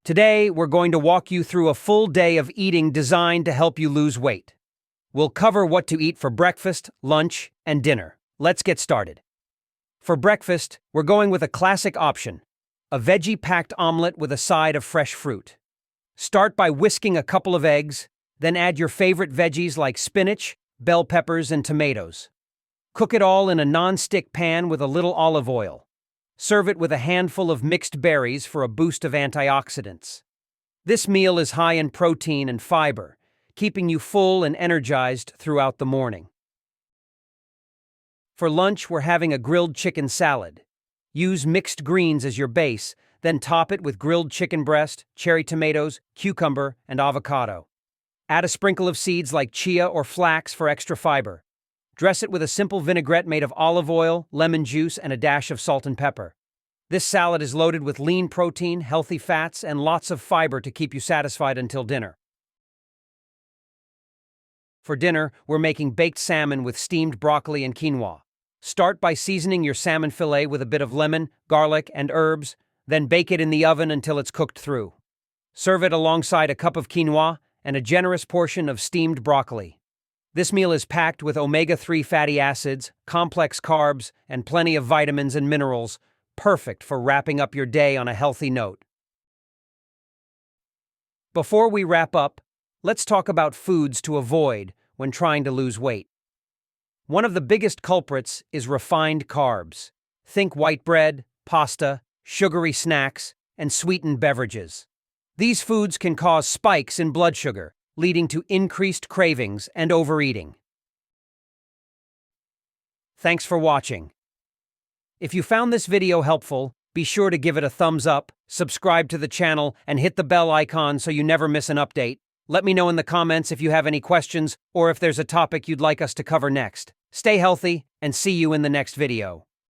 Today, we're going to walk you through a full day of eating designed to help you lose weight. We'll cover what to eat for breakfast, lunch, and dinner. Let's get started. For breakfast, we're going with a classic option, a veggie-packed omelet with a side of fresh fruit. Start by whisking a couple of eggs, then add your favorite veggies like spinach, bell peppers, and tomatoes. Cook it all in a non-stick pan with a little olive oil. Serve it with a handful of mixed berries for a boost of antioxidants. This meal is high in protein and fiber, keeping you full and energized throughout the morning. For lunch, we're having a grilled chicken salad. Use mixed greens as your base, then top it with grilled chicken breast, cherry tomatoes, cucumber, and avocado. Add a sprinkle of seeds like chia or flax for extra fiber. Dress it with a simple vinaigrette made of olive oil, lemon juice, and a dash of salt and pepper. This salad is loaded with lean protein, healthy fats, and lots of fiber to keep you satisfied until dinner. For dinner, we're making baked salmon with steamed broccoli and quinoa. Start by seasoning your salmon fillet with a bit of lemon, garlic, and herbs, then bake it in the oven until it's cooked through. Serve it alongside a cup of quinoa and a generous portion of steamed broccoli. This meal is packed with omega-3 fatty acids, complex carbs, and plenty of vitamins and minerals, perfect for wrapping up your day on a healthy note. Before we wrap up, let's talk about foods to avoid when trying to lose weight. One of the biggest culprits is refined carbs. Think white bread, pasta, sugary snacks, and sweetened beverages. These foods can cause spikes in blood sugar, leading to increased cravings and overeating. Thanks for watching. If you found this video helpful, be sure to give it a thumbs up, subscribe to the channel, and hit the bell icon so you never miss an update. Let me know in the comments if you have any questions or if there's a topic you'd like us to cover next. Stay healthy, and see you in the next video.